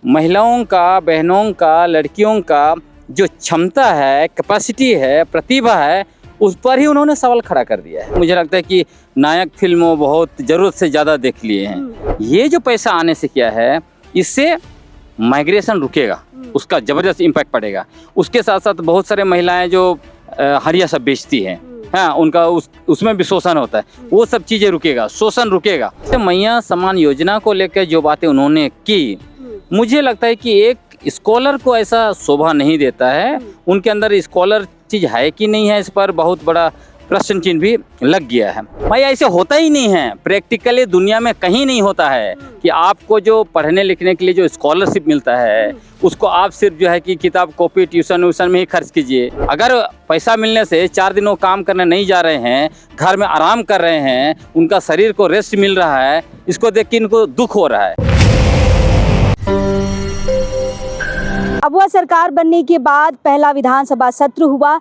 महिलाओं का, बहनों का, लड़कियों का जो क्षमता है, कैपेसिटी है, प्रतिभा है, उस पर ही उन्होंने सवाल खड़ा कर दिया है। मुझे लगता है कि नायक फिल्मों बहुत ज़रूरत से ज़्यादा देख लिए हैं। ये जो पैसा आने से क्या है, इससे माइग्रेशन रुकेगा, उसका ज़बरदस्त इम्पैक्ट पड़ेगा। उसके साथ साथ बहुत सारे महिलाएं जो हरिया सब बेचती हैं, हाँ, उनका उसमें भी शोषण होता है, वो सब चीज़ें रुकेगा, शोषण रुकेगा। तो मैया सम्मान योजना को लेकर जो बातें उन्होंने की, मुझे लगता है कि एक स्कॉलर को ऐसा शोभा नहीं देता है। उनके अंदर स्कॉलर चीज़ है कि नहीं है, इस पर बहुत बड़ा प्रश्न चिन्ह भी लग गया है। भाई ऐसे होता ही नहीं है, प्रैक्टिकली दुनिया में कहीं नहीं होता है कि आपको जो पढ़ने लिखने के लिए जो स्कॉलरशिप मिलता है उसको आप सिर्फ जो है कि किताब कॉपी ट्यूशन व्यूशन में ही खर्च कीजिए। अगर पैसा मिलने से 4 दिन वो काम करने नहीं जा रहे हैं, घर में आराम कर रहे हैं, उनका शरीर को रेस्ट मिल रहा है, इसको देख के इनको दुख हो रहा है। अब वह सरकार बनने के बाद पहला विधानसभा सत्र हुआ।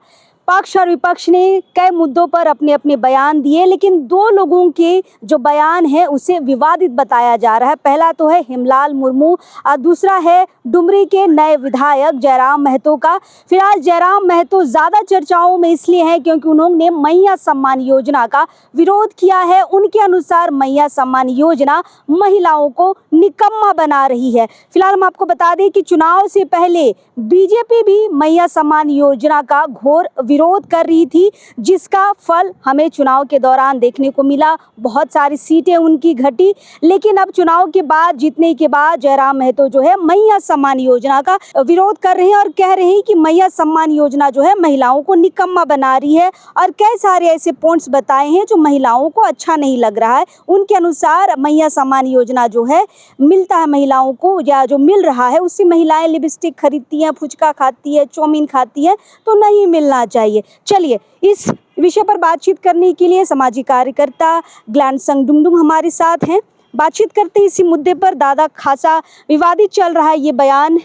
पक्ष और विपक्ष ने कई मुद्दों पर अपने अपने बयान दिए, लेकिन दो लोगों के जो बयान है उसे विवादित बताया जा रहा है। पहला तो है हेमलाल मुर्मू और दूसरा है डुमरी के नए विधायक जयराम महतो का। फिलहाल जयराम महतो ज़्यादा चर्चाओं में इसलिए हैं क्योंकि उन्होंने मैया सम्मान योजना का विरोध किया है। उनके अनुसार मैया सम्मान योजना महिलाओं को निकम्मा बना रही है। फिलहाल हम आपको बता दें कि चुनाव से पहले बीजेपी भी मैया सम्मान योजना का घोर विरोध कर रही थी, जिसका फल हमें चुनाव के दौरान देखने को मिला। बहुत सारी सीटें उनकी घटी, लेकिन अब चुनाव के बाद जीतने के बाद जयराम महतो जो है मैया सम्मान योजना का विरोध कर रहे हैं और कह रहे हैं कि मैया सम्मान योजना जो है महिलाओं को निकम्मा बना रही है, और कई सारे ऐसे पॉइंट्स बताए हैं जो महिलाओं को अच्छा नहीं लग रहा है। उनके अनुसार मैया सम्मान योजना जो है मिलता है महिलाओं को, या जो मिल रहा है उससे महिलाएं लिपस्टिक खरीदती हैं, फुचका खाती है, चाउमीन खाती है, तो नहीं मिलना चाहिए। चलिए, इस विषय पर बातचीत करने के लिए सामाजिक कार्यकर्ता ग्लानसंग डुंगडुंग हमारे साथ हैं। बातचीत करते हैं इसी मुद्दे पर। दादा, खासा विवादित चल रहा है ये बयान।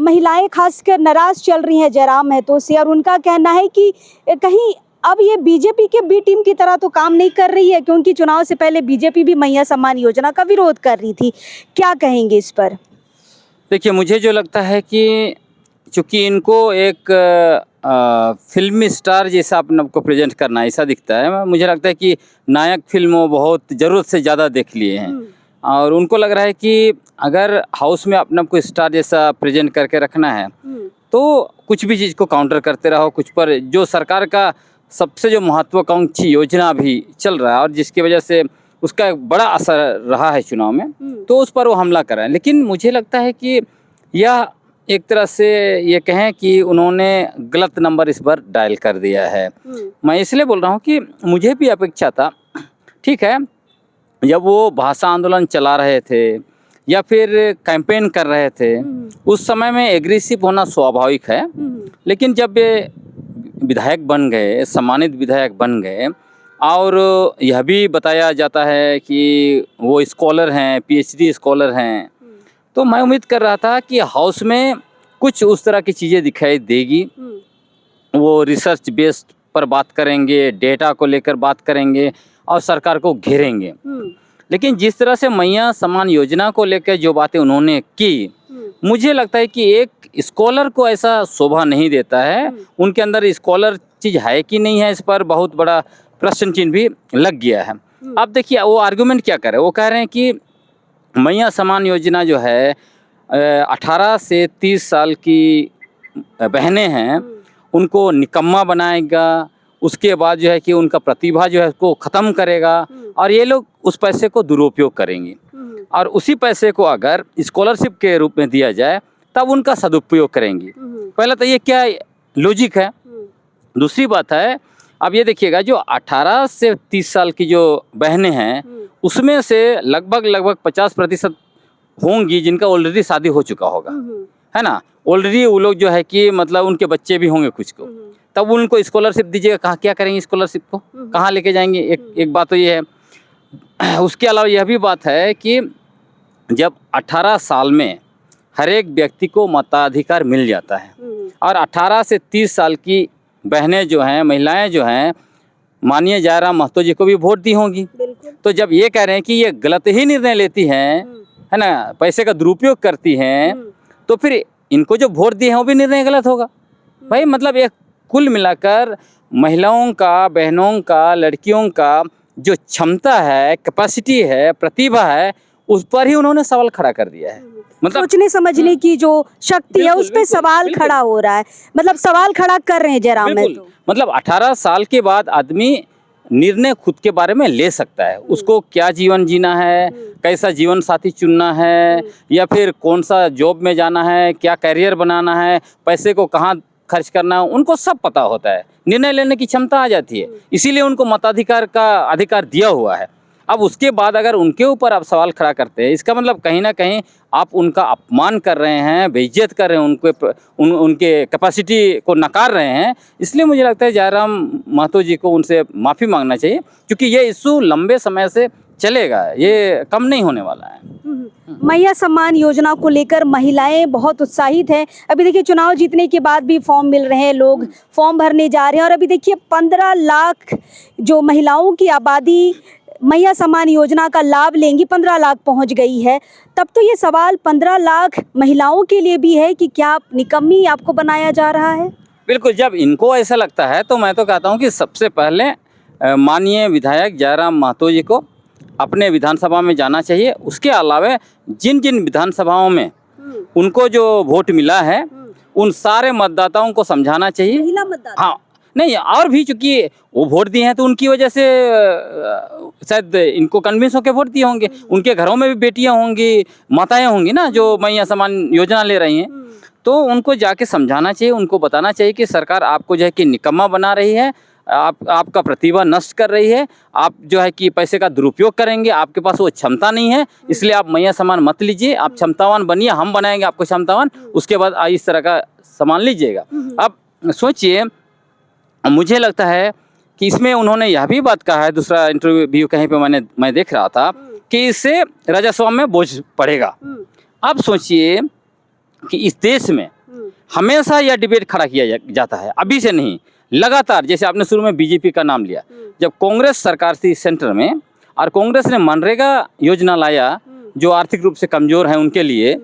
महिलाएं खासकर नाराज चल रही हैं जयराम महतो से, और उनका कहना है कि कहीं अब ये बीजेपी के बी टीम की तरह तो काम नहीं कर रही है, क्योंकि चुनाव से पहले बीजेपी भी मैया सम्मान योजना का विरोध कर रही थी। क्या कहेंगे इस पर? देखिए, मुझे जो लगता है कि चूँकि इनको एक फिल्मी स्टार जैसा अपने को प्रेजेंट करना ऐसा दिखता है। मुझे लगता है कि नायक फिल्मों बहुत ज़रूरत से ज़्यादा देख लिए हैं, और उनको लग रहा है कि अगर हाउस में अपने को स्टार जैसा प्रेजेंट करके रखना है तो कुछ भी चीज़ को काउंटर करते रहो। कुछ पर जो सरकार का सबसे जो महत्वाकांक्षी योजना भी चल रहा है और जिसकी वजह से उसका एक बड़ा असर रहा है चुनाव में, तो उस पर वो हमला कर रहे हैं। लेकिन मुझे लगता है कि यह एक तरह से ये कहें कि उन्होंने गलत नंबर इस पर डायल कर दिया है। मैं इसलिए बोल रहा हूँ कि मुझे भी अपेक्षा था, ठीक है, जब वो भाषा आंदोलन चला रहे थे या फिर कैंपेन कर रहे थे, उस समय में एग्रेसिव होना स्वाभाविक है। लेकिन जब ये विधायक बन गए, सम्मानित विधायक बन गए, और यह भी बताया जाता है कि वो स्कॉलर हैं, पीएचडी स्कॉलर हैं, तो मैं उम्मीद कर रहा था कि हाउस में कुछ उस तरह की चीज़ें दिखाई देगी। वो रिसर्च बेस्ड पर बात करेंगे, डेटा को लेकर बात करेंगे और सरकार को घेरेंगे। लेकिन जिस तरह से मैया सम्मान योजना को लेकर जो बातें उन्होंने की, मुझे लगता है कि एक स्कॉलर को ऐसा शोभा नहीं देता है। उनके अंदर स्कॉलर चीज़ है कि नहीं है, इस पर बहुत बड़ा प्रश्न चिन्ह भी लग गया है। अब देखिए, वो आर्गुमेंट क्या कर रहे हैं। वो कह रहे हैं कि मैया सम्मान योजना जो है 18 से 30 साल की बहनें हैं उनको निकम्मा बनाएगा। उसके बाद जो है कि उनका प्रतिभा जो है उसको ख़त्म करेगा, और ये लोग उस पैसे को दुरुपयोग करेंगे, और उसी पैसे को अगर स्कॉलरशिप के रूप में दिया जाए तब उनका सदुपयोग करेंगे। पहले तो ये क्या लॉजिक है। दूसरी बात है, अब ये देखिएगा, जो 18 से 30 साल की जो बहनें हैं उसमें से लगभग 50% होंगी जिनका ऑलरेडी शादी हो चुका होगा, है ना। ऑलरेडी वो लोग जो है कि मतलब उनके बच्चे भी होंगे कुछ को, तब उनको स्कॉलरशिप दीजिएगा, कहाँ क्या करेंगे स्कॉलरशिप को, कहाँ लेके जाएंगे। एक बात तो ये है। उसके अलावा यह भी बात है कि जब 18 साल में हर एक व्यक्ति को मताधिकार मिल जाता है, और 18 से 30 साल की बहनें जो हैं, महिलाएं जो हैं, मानिए जयराम महतो जी को भी वोट दी होंगी, तो जब ये कह रहे हैं कि ये गलत ही निर्णय लेती हैं, है ना, पैसे का दुरुपयोग करती हैं, तो फिर इनको जो वोट दिए हैं वो भी निर्णय गलत होगा भाई। मतलब एक कुल मिलाकर महिलाओं का, बहनों का, लड़कियों का जो क्षमता है, कैपेसिटी है, प्रतिभा है, उस पर ही उन्होंने सवाल खड़ा कर दिया है। मतलब सोचने समझने की जो शक्ति है बिल्कुल, उस पे बिल्कुल, सवाल बिल्कुल। खड़ा हो रहा है, मतलब सवाल खड़ा कर रहे हैं जयराम बिल्कुल, महतो। मतलब 18 साल के बाद आदमी निर्णय खुद के बारे में ले सकता है। उसको क्या जीवन जीना है, कैसा जीवन साथी चुनना है, या फिर कौन सा जॉब में जाना है, क्या करियर बनाना है, पैसे को कहाँ खर्च करना है, उनको सब पता होता है। निर्णय लेने की क्षमता आ जाती है, इसीलिए उनको मताधिकार का अधिकार दिया हुआ है। अब उसके बाद अगर उनके ऊपर आप सवाल खड़ा करते हैं, इसका मतलब कहीं ना कहीं आप उनका अपमान कर रहे हैं, बेइज्जत कर रहे हैं, उनके कैपेसिटी को नकार रहे हैं। इसलिए मुझे लगता है जयराम महतो जी को उनसे माफ़ी मांगना चाहिए, क्योंकि ये इशू लंबे समय से चलेगा, ये कम नहीं होने वाला है। मैया सम्मान योजना को लेकर महिलाएं बहुत उत्साहित हैं। अभी देखिए चुनाव जीतने के बाद भी फॉर्म मिल रहे हैं, लोग फॉर्म भरने जा रहे हैं, और अभी देखिए 15 लाख जो महिलाओं की आबादी मैया सम्मान योजना का लाभ लेंगी, 15 लाख पहुंच गई है। तब तो ये सवाल 15 लाख महिलाओं के लिए भी है कि क्या निकम्मी आपको बनाया जा रहा है? बिल्कुल, जब इनको ऐसा लगता है तो मैं तो कहता हूँ कि सबसे पहले माननीय विधायक जयराम महतो जी को अपने विधानसभा में जाना चाहिए। उसके अलावा जिन जिन विधानसभाओं में उनको जो वोट मिला है, उन सारे मतदाताओं को समझाना चाहिए। महिला मतदाता? हाँ, नहीं, और भी चूंकि वो वोट दिए हैं तो उनकी वजह से शायद इनको कन्विंस होकर वोट दिए होंगे। उनके घरों में भी बेटियां होंगी, माताएं होंगी ना, जो मैया सम्मान योजना ले रही हैं। तो उनको जाके समझाना चाहिए, उनको बताना चाहिए कि सरकार आपको जो है कि निकम्मा बना रही है, आपका प्रतिभा नष्ट कर रही है, आप जो है कि पैसे का दुरुपयोग करेंगे, आपके पास वो क्षमता नहीं है, इसलिए आप मैया सम्मान मत लीजिए, आप क्षमतावान बनिए, हम बनाएंगे आपको क्षमतावान, उसके बाद इस तरह का सामान लीजिएगा। अब सोचिए, मुझे लगता है कि इसमें उन्होंने यह भी बात कहा है, दूसरा इंटरव्यू कहीं पे मैं देख रहा था कि इससे राजस्व में बोझ पड़ेगा। अब सोचिए कि इस देश में हमेशा यह डिबेट खड़ा किया जाता है, अभी से नहीं, लगातार। जैसे आपने शुरू में बीजेपी का नाम लिया, जब कांग्रेस सरकार थी सेंटर में और कांग्रेस ने मनरेगा योजना लाया जो आर्थिक रूप से कमज़ोर हैं उनके लिए,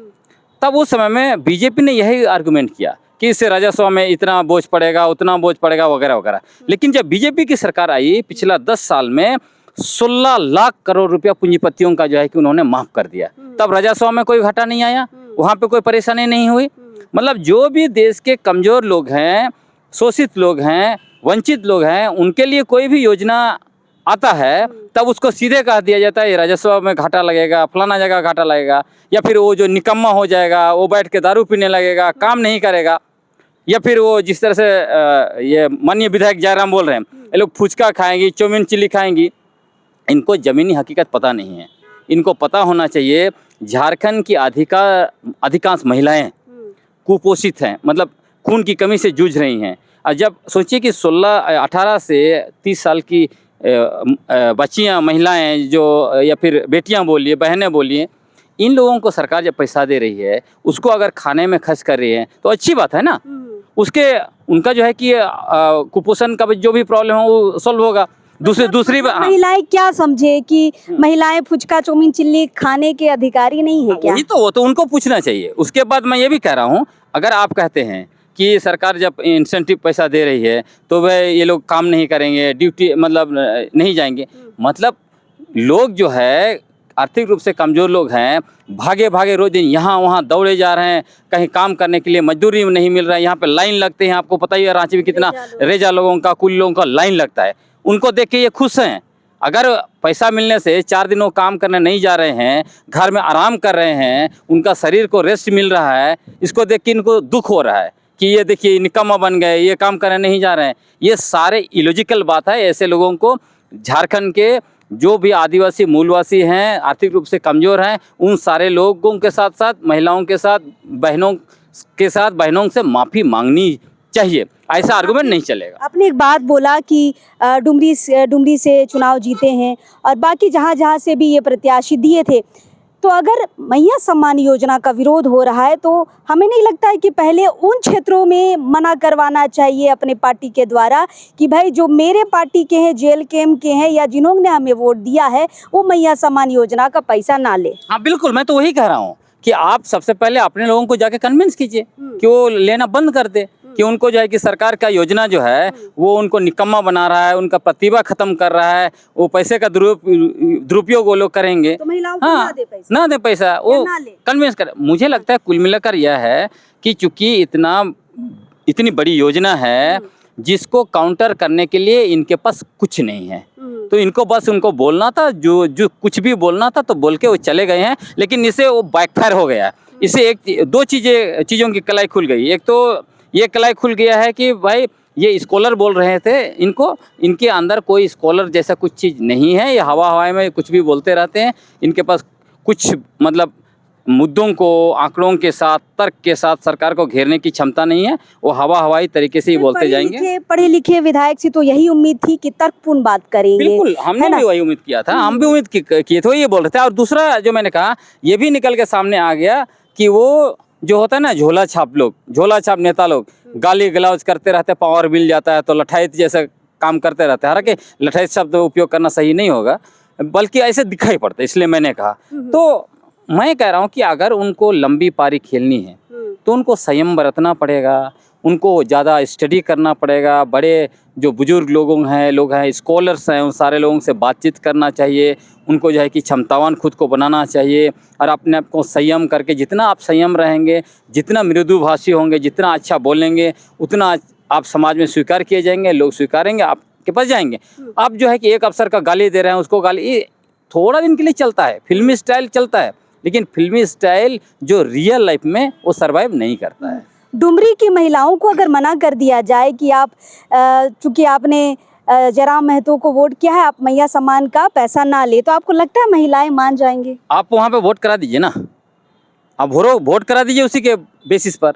तब उस समय में बीजेपी ने यही आर्गुमेंट किया कि इससे राजस्व में इतना बोझ पड़ेगा, उतना बोझ पड़ेगा, वगैरह वगैरह। लेकिन जब बीजेपी की सरकार आई पिछला 10 साल में 16 लाख करोड़ रुपया पूंजीपतियों का जो है कि उन्होंने माफ़ कर दिया, तब राजस्व में कोई घाटा नहीं आया, वहाँ पे कोई परेशानी नहीं हुई। मतलब जो भी देश के कमज़ोर लोग हैं, शोषित लोग हैं, वंचित लोग हैं, उनके लिए कोई भी योजना आता है तब उसको सीधे कह दिया जाता है ये राजस्व में घाटा लगेगा, फलाना जगह घाटा लगेगा, या फिर वो जो निकम्मा हो जाएगा, वो बैठ के दारू पीने लगेगा, काम नहीं करेगा, या फिर वो जिस तरह से ये माननीय विधायक जयराम बोल रहे हैं, ये लोग फुचका खाएंगी, चाउमीन चिल्ली खाएंगी। इनको ज़मीनी हकीकत पता नहीं है। इनको पता होना चाहिए झारखंड की अधिकांश महिलाएं कुपोषित हैं, मतलब खून की कमी से जूझ रही हैं। और जब सोचिए कि 18 से 30 साल की बच्चियां, महिलाएं जो, या फिर बेटियां बोलिए, बहनें बोलिए, इन लोगों को सरकार जब पैसा दे रही है, उसको अगर खाने में खर्च कर रही है तो अच्छी बात है ना। उनका जो है कि कुपोषण का जो भी प्रॉब्लम है वो सॉल्व होगा। दूसरी महिलाएं क्या समझे कि महिलाएं फुचका चाउमीन चिल्ली खाने के अधिकारी नहीं है क्या? वही तो, वो तो उनको पूछना चाहिए। उसके बाद मैं ये भी कह रहा हूँ, अगर आप कहते हैं कि सरकार जब इंसेंटिव पैसा दे रही है तो वह ये लोग काम नहीं करेंगे, ड्यूटी मतलब नहीं जाएंगे, मतलब लोग जो है आर्थिक रूप से कमज़ोर लोग हैं, भागे भागे रोज दिन यहाँ वहाँ दौड़े जा रहे हैं, कहीं काम करने के लिए मजदूरी नहीं मिल रहा है, यहाँ पे लाइन लगते हैं। आपको पता ही है रांची में कितना रेजा लोगों का, कुल लोगों का लाइन लगता है। उनको देख के ये खुश हैं। अगर पैसा मिलने से 4 दिन वो काम करने नहीं जा रहे हैं, घर में आराम कर रहे हैं, उनका शरीर को रेस्ट मिल रहा है, इसको देख के इनको दुख हो रहा है कि ये देखिए निकम्मा बन गए, ये काम करने नहीं जा रहे हैं। ये सारे इलॉजिकल बात है। ऐसे लोगों को झारखंड के जो भी आदिवासी मूलवासी हैं, आर्थिक रूप से कमज़ोर हैं, उन सारे लोगों के साथ साथ महिलाओं के साथ, बहनों से माफ़ी मांगनी चाहिए। ऐसा आर्गुमेंट नहीं चलेगा। आपने एक बात बोला कि डुमरी से चुनाव जीते हैं और बाकी जहाँ से भी ये प्रत्याशी दिए थे, तो अगर मैया सम्मान योजना का विरोध हो रहा है तो हमें नहीं लगता है कि पहले उन क्षेत्रों में मना करवाना चाहिए अपने पार्टी के द्वारा कि भाई जो मेरे पार्टी के हैं, JLKM के हैं या जिन्होंने हमें वोट दिया है, वो मैया सम्मान योजना का पैसा ना ले। हाँ बिल्कुल, मैं तो वही कह रहा हूँ कि आप सबसे पहले अपने लोगों को जाके कन्विंस कीजिए कि वो लेना बंद कर दे, कि उनको जो है कि सरकार का योजना जो है वो उनको निकम्मा बना रहा है, उनका प्रतिभा खत्म कर रहा है, वो पैसे का दुरुपयोग वो लोग करेंगे। तो महिलाओं को हाँ, ना दे पैसा, ना दे पैसा, वो ना ले। कन्विंस कर। मुझे लगता है कुल मिलाकर यह है कि चूंकि इतनी बड़ी योजना है जिसको काउंटर करने के लिए इनके पास कुछ नहीं है, तो इनको बस उनको बोलना था, जो कुछ भी बोलना था तो बोल के वो चले गए हैं। लेकिन इसे वो बैकफायर हो गया। इसे दो चीज़ों की कलाई खुल गई। एक तो ये कलाई खुल गया है कि भाई ये स्कॉलर बोल रहे थे, इनके अंदर कोई स्कॉलर जैसा कुछ चीज़ नहीं है, ये हवा में कुछ भी बोलते रहते हैं। इनके पास कुछ मतलब मुद्दों को आंकड़ों के साथ, तर्क के साथ सरकार को घेरने की क्षमता नहीं है। वो हवाई तरीके से ही बोलते जाएंगे। पढ़े लिखे विधायक से तो यही उम्मीद थी कि तर्कपूर्ण बात करेंगे। बिल्कुल, हमने भी वही उम्मीद किया था, हम भी उम्मीद किए थे, ये बोल रहे थे। और दूसरा जो मैंने कहा, ये भी निकल के सामने आ गया कि वो जो होता है ना झोला छाप नेता लोग गाली गलौज करते रहते, पावर मिल जाता है तो लठाइत जैसा काम करते रहते हैं। हालांकि लठाइत शब्द उपयोग करना सही नहीं होगा, बल्कि ऐसे दिखाई पड़ता है, इसलिए मैंने कहा। तो मैं कह रहा हूँ कि अगर उनको लंबी पारी खेलनी है तो उनको संयम बरतना पड़ेगा, उनको ज़्यादा स्टडी करना पड़ेगा। बड़े जो बुजुर्ग लोग हैं, स्कॉलर्स हैं, उन सारे लोगों से बातचीत करना चाहिए। उनको जो है कि क्षमतावान खुद को बनाना चाहिए और अपने आप को संयम करके, जितना आप संयम रहेंगे, जितना मृदुभाषी होंगे, जितना अच्छा बोलेंगे, उतना आप समाज में स्वीकार किए जाएंगे, लोग स्वीकारेंगे, आपके पास जाएंगे। आप जो है कि एक अफसर का गाली दे रहे हैं, उसको गाली, ये थोड़ा दिन के लिए चलता है, फिल्मी स्टाइल चलता है, लेकिन फिल्मी स्टाइल जो रियल लाइफ में वो सर्वाइव नहीं करता है। डुमरी की महिलाओं को अगर मना कर दिया जाए कि आप चूंकि आपने जयराम महतो को वोट किया है, आप मैया सम्मान का पैसा ना ले, तो आपको लगता है महिलाएं मान जाएंगे? आप वहाँ पे वोट करा दीजिए ना, आप वोट करा दीजिए उसी के बेसिस पर,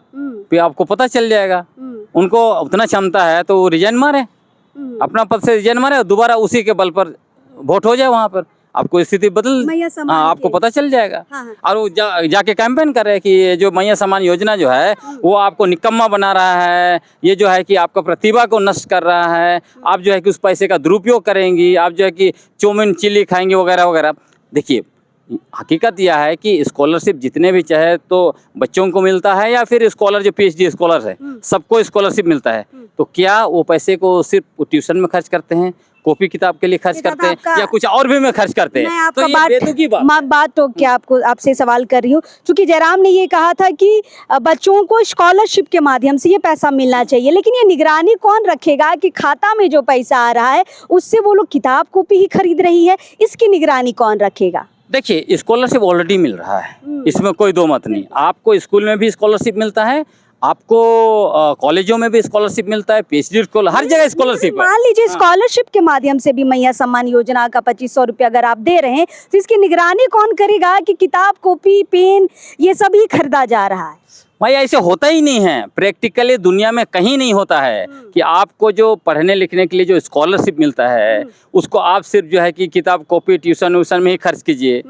फिर आपको पता चल जाएगा। उनको उतना क्षमता है तो रिजाइन मारे, अपना पद से रिजाइन मारे और दोबारा उसी के बल पर वोट हो जाए वहाँ पर, आपको स्थिति बदल, हाँ, आपको पता चल जाएगा। हाँ। और वो जाके कैंपेन कर रहे हैं कि ये जो मैया सम्मान योजना जो है वो आपको निकम्मा बना रहा है, ये जो है कि आपका प्रतिभा को नष्ट कर रहा है, आप जो है कि उस पैसे का दुरुपयोग करेंगी, आप जो है कि चाउमीन चिल्ली खाएंगे वगैरह वगैरह। देखिए, हकीकत यह है कि स्कॉलरशिप जितने भी चाहे तो बच्चों को मिलता है, या फिर स्कॉलर जो PhD स्कॉलर है सबको स्कॉलरशिप मिलता है। तो क्या वो पैसे को सिर्फ ट्यूशन में खर्च करते हैं, कॉपी किताब के लिए खर्च करते हैं, या कुछ और भी में खर्च करते हैं? तो ये बेतुकी बात तो क्या आपसे सवाल कर रही हूँ, क्योंकि जयराम ने ये कहा था कि बच्चों को स्कॉलरशिप के माध्यम से ये पैसा मिलना चाहिए, लेकिन ये निगरानी कौन रखेगा कि खाता में जो पैसा आ रहा है उससे वो लोग किताब कॉपी ही खरीद रही है, इसकी निगरानी कौन रखेगा? देखिए, स्कॉलरशिप ऑलरेडी मिल रहा है, इसमें कोई दो मत नहीं। आपको स्कूल में भी स्कॉलरशिप मिलता है, आपको कॉलेजों में भी स्कॉलरशिप मिलता है, PhD स्कॉलर, हर जगह स्कॉलरशिप है। मान लीजिए स्कॉलरशिप के माध्यम से भी मैया सम्मान योजना का 2500 रुपया अगर आप दे रहे हैं, तो इसकी निगरानी कौन करेगा कि किताब कॉपी पेन ये सब ही खरीदा जा रहा है? भाई ऐसे होता ही नहीं है, प्रैक्टिकली दुनिया में कहीं नहीं होता है कि आपको जो पढ़ने लिखने के लिए जो स्कॉलरशिप मिलता है उसको आप सिर्फ जो है कि किताब कॉपी ट्यूशन व्यूशन में ही खर्च कीजिए,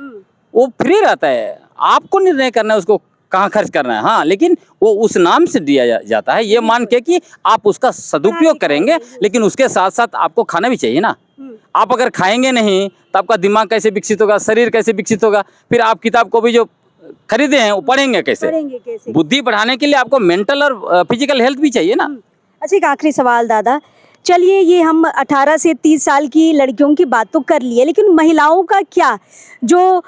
वो फ्री रहता है। आपको निर्णय करना है उसको कहाँ खर्च करना है। हाँ, लेकिन वो उस नाम से दिया जाता है, ये मान के कि आप उसका सदुपयोग करेंगे, लेकिन उसके साथ साथ आपको खाना भी चाहिए ना। आप अगर खाएंगे नहीं तो आपका दिमाग कैसे विकसित होगा, शरीर कैसे विकसित होगा, फिर आप किताब को भी जो खरीदे हैं वो पढ़ेंगे कैसे? बुद्धि बढ़ाने के लिए आपको मेंटल और फिजिकल हेल्थ भी चाहिए ना। अच्छा, एक आखिरी सवाल दादा, चलिए ये हम 18 से 30 साल की लड़कियों की बात तो कर लिए, लेकिन महिलाओं का क्या, जो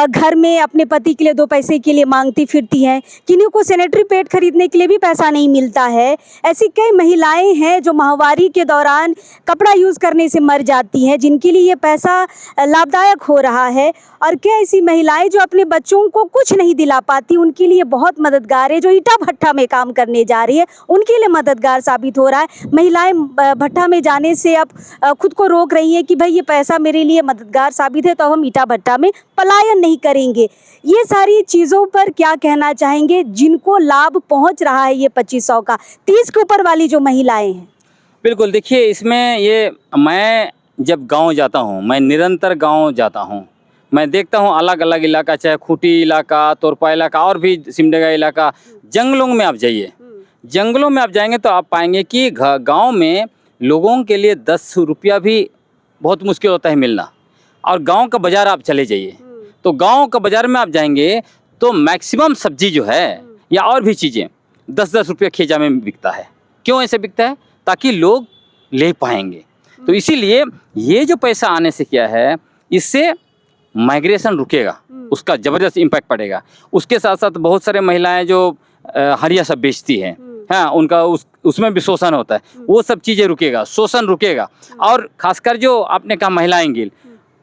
घर में अपने पति के लिए 2 पैसे के लिए मांगती फिरती हैं, किन्हीं को सैनिटरी पैड खरीदने के लिए भी पैसा नहीं मिलता है। ऐसी कई महिलाएं हैं जो माहवारी के दौरान कपड़ा यूज़ करने से मर जाती हैं, जिनके लिए ये पैसा लाभदायक हो रहा है। और क्या ऐसी महिलाएं जो अपने बच्चों को कुछ नहीं दिला पाती, उनके लिए बहुत मददगार है। जो ईटा भट्टा में काम करने जा रही है उनके लिए मददगार साबित हो रहा है। महिलाएं भट्टा में जाने से अब खुद को रोक रही हैं कि भाई ये पैसा मेरे लिए मददगार साबित है, तो अब हम ईटा भट्टा में पलायन नहीं करेंगे। ये सारी चीज़ों पर क्या कहना चाहेंगे जिनको लाभ पहुंच रहा है ये 2500 का, 30 के ऊपर वाली जो महिलाएं हैं? बिल्कुल, देखिए इसमें ये, मैं जब गांव जाता हूं, मैं निरंतर गांव जाता हूं, मैं देखता हूँ अलग अलग इलाका, चाहे खूंटी इलाका, तोरपा इलाका और भी सिमडेगा इलाका, जंगलों में आप जाइए, जंगलों में आप जाएंगे तो आप पाएंगे कि गांव में लोगों के लिए 10 रुपया भी बहुत मुश्किल होता है मिलना। और गांव का बाज़ार आप चले जाइए तो गांव का बाज़ार में आप जाएंगे तो मैक्सिमम सब्जी जो है या और भी चीज़ें 10-10 रुपये खेजा में बिकता है। क्यों ऐसे बिकता है? ताकि लोग ले पाएंगे। तो इसीलिए ये जो पैसा आने से क्या है, इससे माइग्रेशन रुकेगा, उसका ज़बरदस्त इम्पैक्ट पड़ेगा। उसके साथ साथ बहुत सारे महिलाएं जो हरिया सब बेचती हैं, हाँ, उनका उसमें भी शोषण होता है, वो सब चीज़ें रुकेगा, शोषण रुकेगा। और खासकर जो आपने कहा महिलाएं गिल,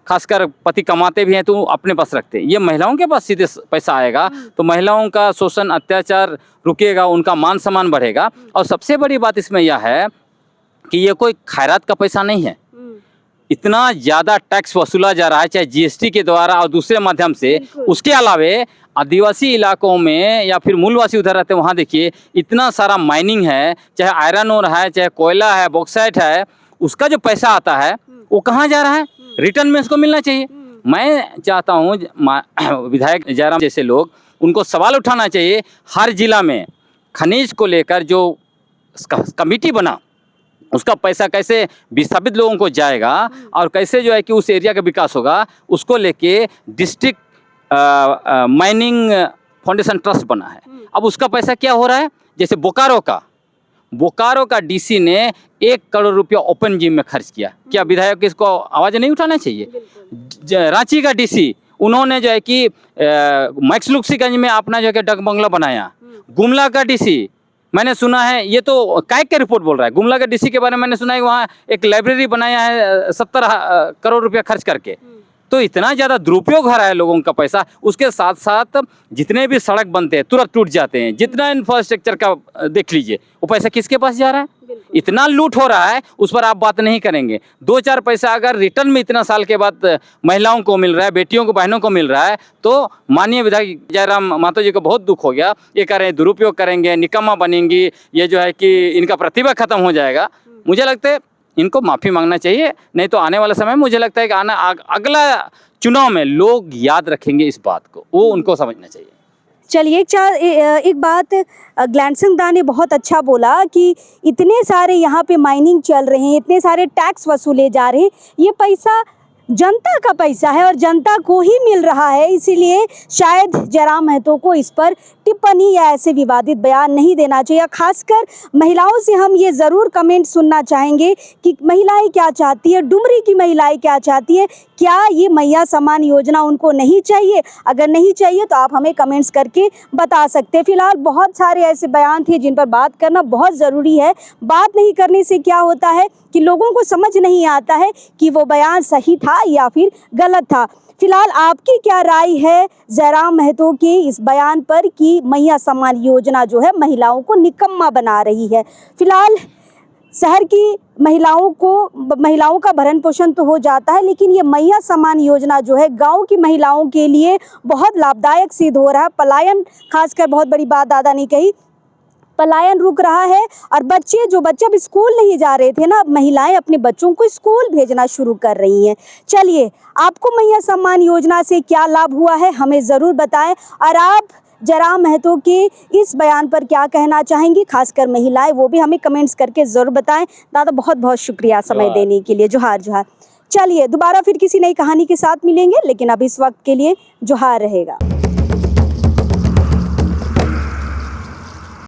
खासकर पति कमाते भी हैं तो अपने पास रखते हैं, ये महिलाओं के पास सीधे पैसा आएगा तो महिलाओं का शोषण अत्याचार रुकेगा, उनका मान सम्मान बढ़ेगा। और सबसे बड़ी बात इसमें यह है कि ये कोई खैरात का पैसा नहीं है। इतना ज़्यादा टैक्स वसूला जा रहा है, चाहे जीएसटी के द्वारा और दूसरे माध्यम से। उसके अलावे आदिवासी इलाकों में या फिर मूलवासी उधर रहते हैं, वहाँ देखिए इतना सारा माइनिंग है, चाहे आयरन ओर है, चाहे कोयला है, बॉक्साइट है, उसका जो पैसा आता है वो कहाँ जा रहा है? रिटर्न में इसको मिलना चाहिए। मैं चाहता हूँ विधायक जयराम जैसे लोग, उनको सवाल उठाना चाहिए, हर जिला में खनिज को लेकर जो कमेटी बना, उसका पैसा कैसे विस्थापित लोगों को जाएगा और कैसे जो है कि उस एरिया का विकास होगा, उसको लेके डिस्ट्रिक्ट माइनिंग फाउंडेशन ट्रस्ट बना है। अब उसका पैसा क्या हो रहा है? जैसे बोकारो का डीसी ने 1 करोड़ रुपया ओपन जिम में खर्च किया। क्या विधायक को इसको आवाज़ नहीं उठाना चाहिए? रांची का डीसी, उन्होंने जो है कि मैक्सलुक्सीगंज में अपना जो है डक बंगला बनाया। गुमला का डीसी, मैंने सुना है, ये तो कायक का रिपोर्ट बोल रहा है, गुमला के डीसी के बारे में मैंने सुना है वहाँ एक लाइब्रेरी बनाया है 70 करोड़ रुपया खर्च करके। तो इतना ज़्यादा दुरुपयोग हो रहा है लोगों का पैसा। उसके साथ साथ जितने भी सड़क बनते हैं तुरंत टूट जाते हैं, जितना इंफ्रास्ट्रक्चर का देख लीजिए, वो पैसा किसके पास जा रहा है? इतना लूट हो रहा है, उस पर आप बात नहीं करेंगे। 2-4 पैसा अगर रिटर्न में इतना साल के बाद महिलाओं को मिल रहा है, बेटियों को, बहनों को मिल रहा है, तो माननीय विधायक जयराम महतो जी को बहुत दुख हो गया। ये कह रहे हैं दुरुपयोग करेंगे, निकम्मा बनेंगी, ये जो है कि इनका प्रतिभा खत्म हो जाएगा। मुझे लगता है इनको माफ़ी मांगना चाहिए, नहीं तो आने वाला समय मुझे लगता है कि अगला चुनाव में लोग याद रखेंगे इस बात को, वो उनको समझना चाहिए। चलिए एक बात ग्लैंडसिंग दा ने बहुत अच्छा बोला कि इतने सारे यहाँ पे माइनिंग चल रहे हैं, इतने सारे टैक्स वसूले जा रहे हैं, ये पैसा जनता का पैसा है और जनता को ही मिल रहा है। इसीलिए शायद जयराम महतो को इस पर टिप्पणी या ऐसे विवादित बयान नहीं देना चाहिए। खासकर महिलाओं से हम ये ज़रूर कमेंट सुनना चाहेंगे कि महिलाएं क्या चाहती है, डुमरी की महिलाएं क्या चाहती है, क्या ये मैया सम्मान योजना उनको नहीं चाहिए? अगर नहीं चाहिए तो आप हमें कमेंट्स करके बता सकते हैं। फिलहाल बहुत सारे ऐसे बयान थे जिन पर बात करना बहुत ज़रूरी है। बात नहीं करने से क्या होता है कि लोगों को समझ नहीं आता है कि वो बयान सही था या फिर गलत था। फिलहाल आपकी क्या राय है जयराम महतो के इस बयान पर कि मैया सम्मान योजना जो है महिलाओं को निकम्मा बना रही है? फिलहाल शहर की महिलाओं का भरण पोषण तो हो जाता है, लेकिन ये मैया सम्मान योजना जो है गांव की महिलाओं के लिए बहुत लाभदायक सिद्ध हो रहा है। पलायन, खासकर बहुत बड़ी बात दादा ने कही, पलायन रुक रहा है और बच्चे अब स्कूल नहीं जा रहे थे ना, अब महिलाएं अपने बच्चों को स्कूल भेजना शुरू कर रही हैं। चलिए, आपको मैया सम्मान योजना से क्या लाभ हुआ है हमें ज़रूर बताएं, और आप जयराम महतो के इस बयान पर क्या कहना चाहेंगी, खासकर महिलाएं, वो भी हमें कमेंट्स करके ज़रूर बताएं। दादा बहुत बहुत शुक्रिया समय देने के लिए। जोहार जोहार। चलिए दोबारा फिर किसी नई कहानी के साथ मिलेंगे, लेकिन अब इस वक्त के लिए जोहार रहेगा।